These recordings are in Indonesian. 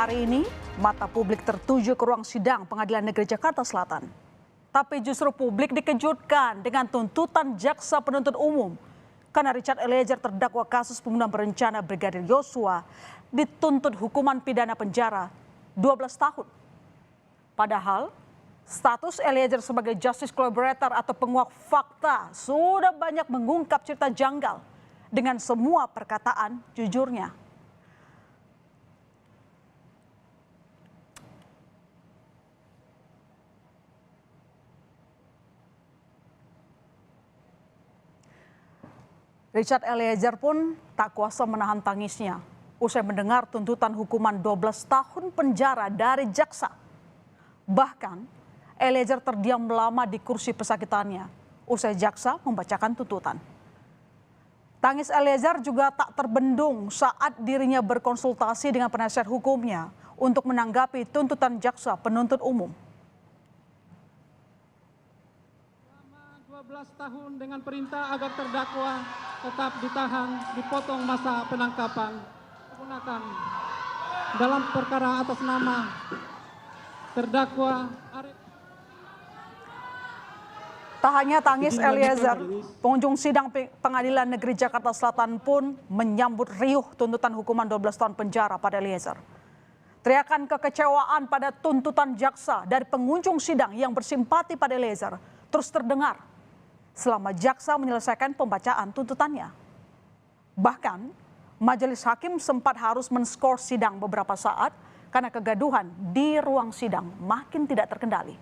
Hari ini, mata publik tertuju ke ruang sidang Pengadilan Negeri Jakarta Selatan. Tapi justru publik dikejutkan dengan tuntutan jaksa penuntut umum. Karena Richard Eliezer terdakwa kasus pembunuhan berencana Brigadir Yosua dituntut hukuman pidana penjara 12 tahun. Padahal, status Eliezer sebagai justice collaborator atau penguak fakta sudah banyak mengungkap cerita janggal dengan semua perkataan jujurnya. Richard Eliezer pun tak kuasa menahan tangisnya usai mendengar tuntutan hukuman 12 tahun penjara dari jaksa. Bahkan, Eliezer terdiam lama di kursi pesakitannya usai jaksa membacakan tuntutan. Tangis Eliezer juga tak terbendung saat dirinya berkonsultasi dengan penasihat hukumnya untuk menanggapi tuntutan jaksa penuntut umum. 12 tahun dengan perintah agar terdakwa tetap ditahan, dipotong masa penangkapan, menggunakan dalam perkara atas nama terdakwa Arif. Tak hanya tangis Eliezer, pengunjung sidang Pengadilan Negeri Jakarta Selatan pun menyambut riuh tuntutan hukuman 12 tahun penjara pada Eliezer. Teriakan kekecewaan pada tuntutan jaksa dari pengunjung sidang yang bersimpati pada Eliezer terus terdengar selama jaksa menyelesaikan pembacaan tuntutannya. Bahkan, majelis hakim sempat harus men-skor sidang beberapa saat karena kegaduhan di ruang sidang makin tidak terkendali.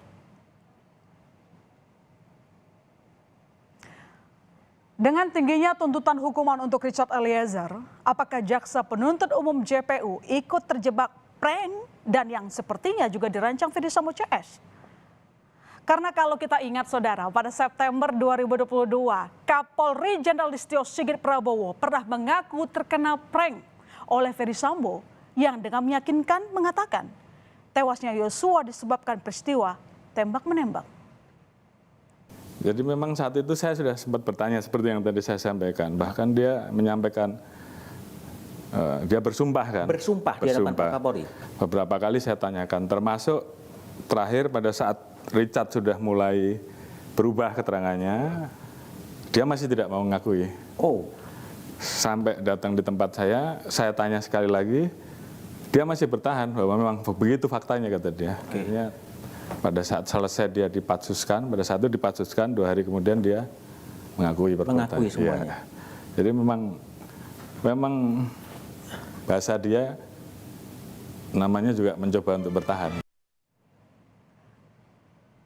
Dengan tingginya tuntutan hukuman untuk Richard Eliezer, apakah jaksa penuntut umum JPU ikut terjebak prank dan yang sepertinya juga dirancang Ferdy Sambo CS? Karena kalau kita ingat saudara, pada September 2022, Kapolri Jenderal Listio Sigit Prabowo pernah mengaku terkena prank oleh Ferdy Sambo yang dengan meyakinkan mengatakan tewasnya Yosua disebabkan peristiwa tembak-menembak. Jadi memang saat itu saya sudah sempat bertanya seperti yang tadi saya sampaikan. Bahkan dia menyampaikan, dia bersumpah kan. Bersumpah di hadapan Pak Kapolri. Beberapa kali saya tanyakan, termasuk terakhir pada saat Richard sudah mulai berubah keterangannya, dia masih tidak mau mengakui. Oh. Sampai datang di tempat saya tanya sekali lagi, dia masih bertahan bahwa memang begitu faktanya kata dia. Akhirnya pada saat selesai dia dipatsuskan, pada saat itu dipatsuskan 2 hari kemudian dia mengakui perbuatan. Mengakui semuanya. Ya. Jadi memang bahasa dia namanya juga mencoba untuk bertahan.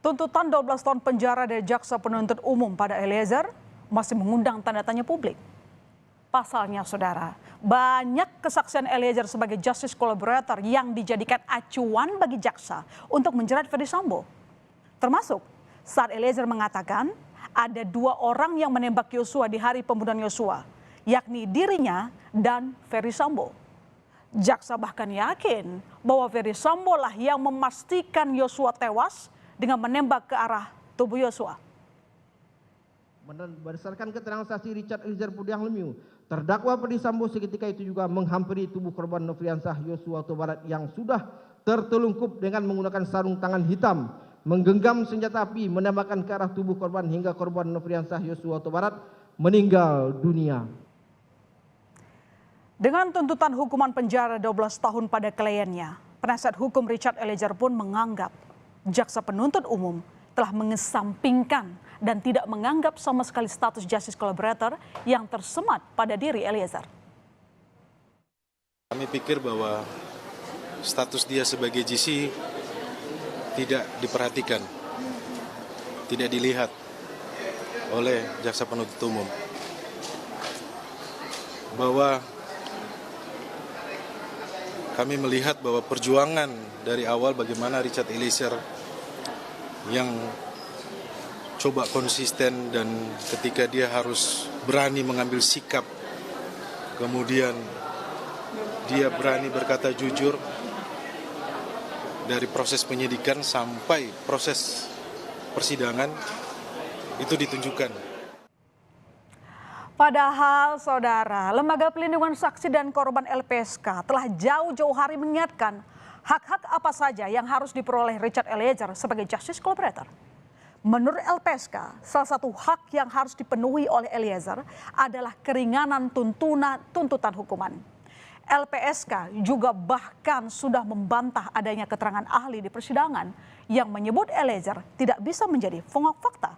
Tuntutan 12 tahun penjara dari jaksa penuntut umum pada Eliezer masih mengundang tanda tanya publik. Pasalnya saudara, banyak kesaksian Eliezer sebagai justice collaborator yang dijadikan acuan bagi jaksa untuk menjerat Ferdy Sambo. Termasuk saat Eliezer mengatakan ada 2 orang yang menembak Yosua di hari pembunuhan Yosua, yakni dirinya dan Ferdy Sambo. Jaksa bahkan yakin bahwa Ferdy Sambo lah yang memastikan Yosua tewas dengan menembak ke arah tubuh Yosua. Berdasarkan keterangan saksi Richard Eliezer Pudiang Lumiu, terdakwa Ferdy Sambo seketika itu juga menghampiri tubuh korban Nofriansah Yosua Huta Barat yang sudah tertelungkup dengan menggunakan sarung tangan hitam, menggenggam senjata api, menembakkan ke arah tubuh korban hingga korban Nofriansah Yosua Huta Barat meninggal dunia. Dengan tuntutan hukuman penjara 12 tahun pada kliennya, penasihat hukum Richard Eliezer pun menganggap jaksa penuntut umum telah mengesampingkan dan tidak menganggap sama sekali status justice collaborator yang tersemat pada diri Eliezer. Kami pikir bahwa status dia sebagai GC tidak diperhatikan, tidak dilihat oleh jaksa penuntut umum. Bahwa kami melihat bahwa perjuangan dari awal bagaimana Richard Eliezer yang coba konsisten dan ketika dia harus berani mengambil sikap, kemudian dia berani berkata jujur dari proses penyidikan sampai proses persidangan itu ditunjukkan. Padahal saudara, Lembaga Pelindungan Saksi dan Korban LPSK telah jauh-jauh hari mengingatkan Hak-hak apa saja yang harus diperoleh Richard Eliezer sebagai justice collaborator? Menurut LPSK, salah satu hak yang harus dipenuhi oleh Eliezer adalah keringanan tuntutan hukuman. LPSK juga bahkan sudah membantah adanya keterangan ahli di persidangan yang menyebut Eliezer tidak bisa menjadi pengungkap fakta.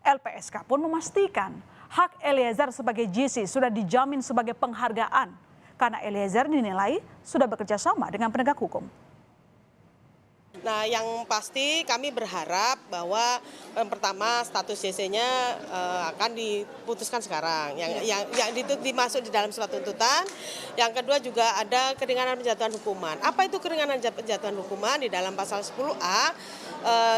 LPSK pun memastikan hak Eliezer sebagai GC sudah dijamin sebagai penghargaan karena Eliezer dinilai sudah bekerja sama dengan penegak hukum. Nah, yang pasti kami berharap bahwa yang pertama status JC-nya akan diputuskan sekarang, yang dimasuk di dalam surat tuntutan. Yang kedua juga ada keringanan penjatuhan hukuman. Apa itu keringanan penjatuhan hukuman? Di dalam pasal 10A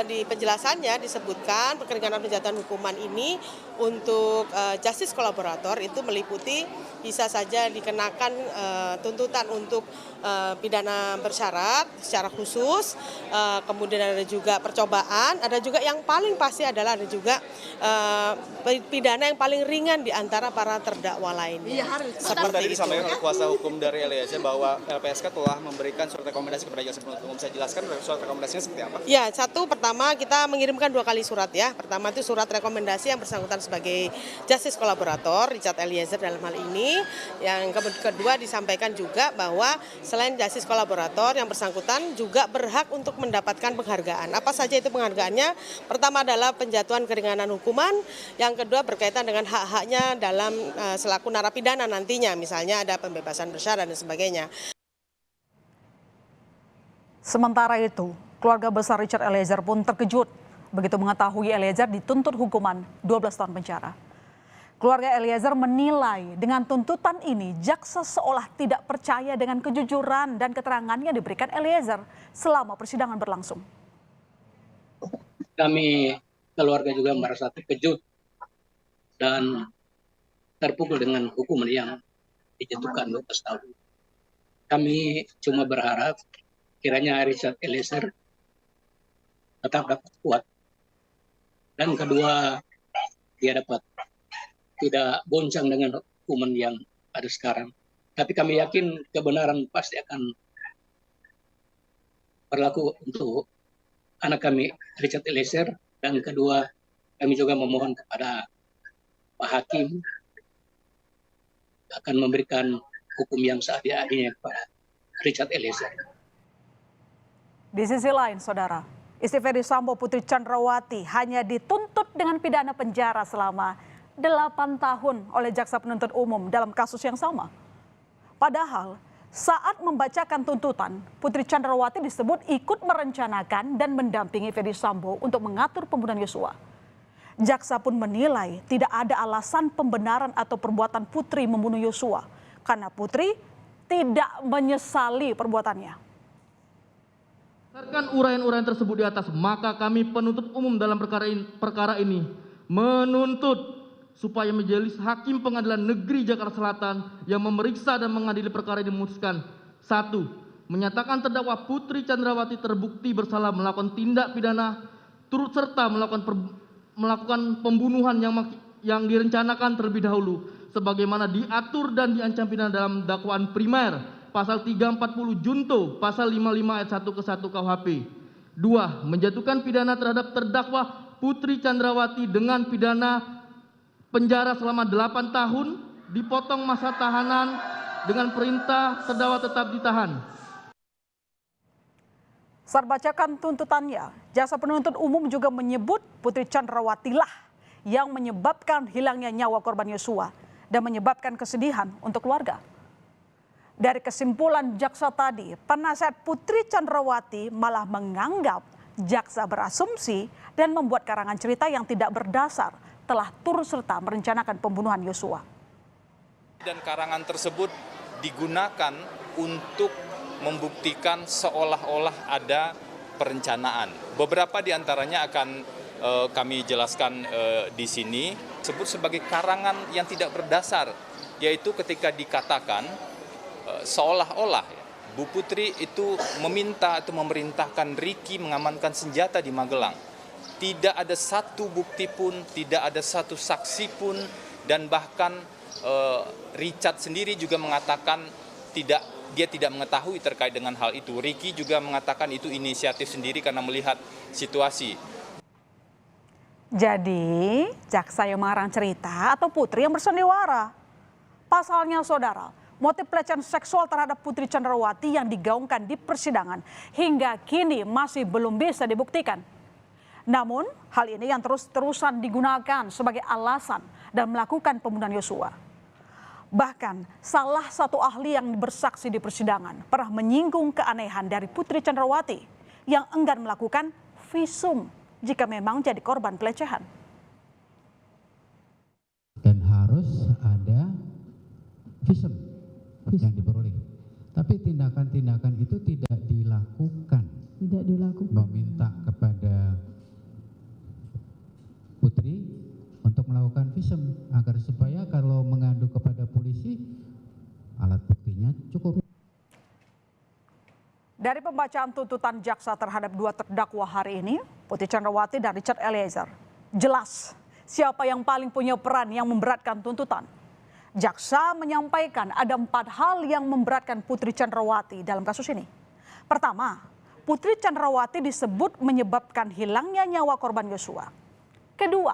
di penjelasannya disebutkan keringanan penjatuhan hukuman ini untuk justice kolaborator itu meliputi bisa saja dikenakan tuntutan untuk pidana bersyarat secara khusus, kemudian ada juga percobaan, ada juga yang paling pasti adalah ada juga pidana yang paling ringan di antara para terdakwa lainnya. Seperti tadi disampaikan oleh kuasa hukum dari Eliezer bahwa LPSK telah memberikan surat rekomendasi kepada jaksa penuntut umum. Bisa jelaskan surat rekomendasinya seperti apa? Ya, pertama kita mengirimkan 2 kali surat ya. Pertama itu surat rekomendasi yang bersangkutan sebagai justice kolaborator Richard Eliezer dalam hal ini. Yang kedua disampaikan juga bahwa selain justice kolaborator yang bersangkutan juga berhak untuk mendapatkan penghargaan. Apa saja itu penghargaannya? Pertama adalah penjatuhan keringanan hukuman, yang kedua berkaitan dengan hak-haknya dalam selaku narapidana nantinya, misalnya ada pembebasan bersyarat dan sebagainya. Sementara itu, keluarga besar Richard Eliezer pun terkejut begitu mengetahui Eliezer dituntut hukuman 12 tahun penjara. Keluarga Eliezer menilai dengan tuntutan ini jaksa seolah tidak percaya dengan kejujuran dan keterangan yang diberikan Eliezer selama persidangan berlangsung. Kami keluarga juga merasa terkejut dan terpukul dengan hukuman yang dijatuhkan 12 tahun. Kami cuma berharap kiranya Richard Eliezer tetap dapat kuat. Dan kedua, dia dapat tidak goncang dengan hukuman yang ada sekarang. Tapi kami yakin kebenaran pasti akan berlaku untuk anak kami Richard Eliezer. Dan kedua, kami juga memohon kepada Pak Hakim akan memberikan hukum yang seadil-adilnya kepada Richard Eliezer. Di sisi lain, saudara, istri Ferdy Sambo Putri Chandrawati hanya dituntut dengan pidana penjara selama 8 tahun oleh jaksa penuntut umum dalam kasus yang sama. Padahal saat membacakan tuntutan, Putri Chandrawati disebut ikut merencanakan dan mendampingi Ferdy Sambo untuk mengatur pembunuhan Yosua. Jaksa pun menilai tidak ada alasan pembenaran atau perbuatan Putri membunuh Yosua karena Putri tidak menyesali perbuatannya. Berdasarkan uraian-uraian tersebut di atas, maka kami penuntut umum dalam perkara ini menuntut supaya majelis hakim pengadilan negeri Jakarta Selatan yang memeriksa dan mengadili perkara ini memutuskan: 1. Menyatakan terdakwa Putri Chandrawati terbukti bersalah melakukan tindak pidana turut serta melakukan pembunuhan yang direncanakan terlebih dahulu sebagaimana diatur dan diancam pidana dalam dakwaan primer pasal 340 junto pasal 55 ayat 1 ke 1 KUHP. 2. Menjatuhkan pidana terhadap terdakwa Putri Chandrawati dengan pidana penjara selama 8 tahun, dipotong masa tahanan dengan perintah terdakwa tetap ditahan. Saat bacakan tuntutannya, jaksa penuntut umum juga menyebut Putri Chandrawati lah yang menyebabkan hilangnya nyawa korban Yosua dan menyebabkan kesedihan untuk keluarga. Dari kesimpulan jaksa tadi, penasihat Putri Chandrawati malah menganggap jaksa berasumsi dan membuat karangan cerita yang tidak berdasar telah turut serta merencanakan pembunuhan Yosua. Dan karangan tersebut digunakan untuk membuktikan seolah-olah ada perencanaan. Beberapa di antaranya akan kami jelaskan di sini, disebut sebagai karangan yang tidak berdasar, yaitu ketika dikatakan seolah-olah Bu Putri itu meminta atau memerintahkan Ricky mengamankan senjata di Magelang. Tidak ada satu bukti pun, tidak ada satu saksi pun, dan bahkan Richard sendiri juga mengatakan tidak dia tidak mengetahui terkait dengan hal itu. Ricky juga mengatakan itu inisiatif sendiri karena melihat situasi. Jadi, jaksa yang mengarang cerita atau Putri yang bersandiwara. Pasalnya saudara, motif pelecehan seksual terhadap Putri Chandrawati yang digaungkan di persidangan hingga kini masih belum bisa dibuktikan. Namun, hal ini yang terus-terusan digunakan sebagai alasan dan melakukan pembunuhan Yosua. Bahkan, salah satu ahli yang bersaksi di persidangan pernah menyinggung keanehan dari Putri Chandrawati yang enggan melakukan visum jika memang jadi korban pelecehan. Dan harus ada visum yang diperoleh. Tapi tindakan-tindakan itu tidak dilakukan. Tidak dilakukan. Meminta kepada Putri untuk melakukan visum agar supaya kalau mengadu kepada polisi alat buktinya cukup. Dari pembacaan tuntutan jaksa terhadap dua terdakwa hari ini, Putri Chandrawati dan Richard Eliezer, jelas siapa yang paling punya peran yang memberatkan tuntutan. Jaksa menyampaikan ada 4 hal yang memberatkan Putri Chandrawati dalam kasus ini. Pertama, Putri Chandrawati disebut menyebabkan hilangnya nyawa korban Yosua. Kedua,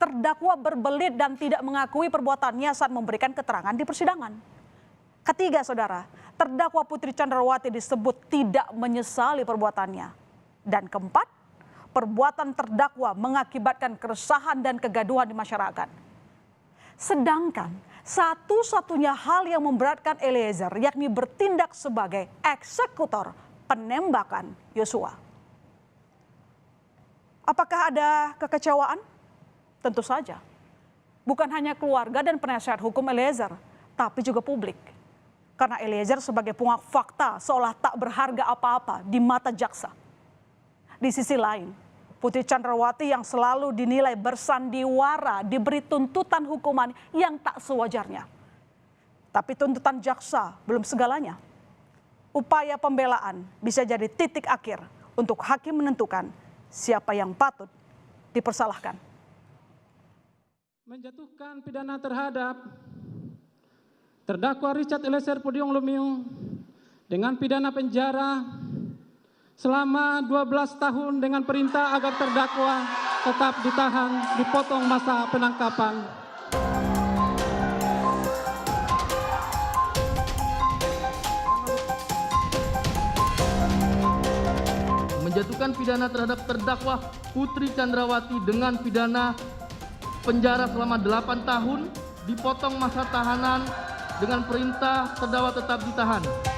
terdakwa berbelit dan tidak mengakui perbuatannya saat memberikan keterangan di persidangan. Ketiga, saudara, terdakwa Putri Chandrawati disebut tidak menyesali perbuatannya. Dan keempat, perbuatan terdakwa mengakibatkan keresahan dan kegaduhan di masyarakat. Sedangkan satu-satunya hal yang memberatkan Eliezer yakni bertindak sebagai eksekutor penembakan Yosua. Apakah ada kekecewaan? Tentu saja. Bukan hanya keluarga dan penasihat hukum Eliezer, tapi juga publik. Karena Eliezer sebagai pengungkap fakta seolah tak berharga apa-apa di mata jaksa. Di sisi lain, Putri Chandrawati yang selalu dinilai bersandiwara diberi tuntutan hukuman yang tak sewajarnya. Tapi tuntutan jaksa belum segalanya. Upaya pembelaan bisa jadi titik akhir untuk hakim menentukan siapa yang patut dipersalahkan. Menjatuhkan pidana terhadap terdakwa Richard Eliezer Pudium Lumiu dengan pidana penjara selama 12 tahun dengan perintah agar terdakwa tetap ditahan, dipotong masa penangkapan. Menjatuhkan pidana terhadap terdakwa Putri Chandrawati dengan pidana penjara selama 8 tahun, dipotong masa tahanan dengan perintah terdakwa tetap ditahan.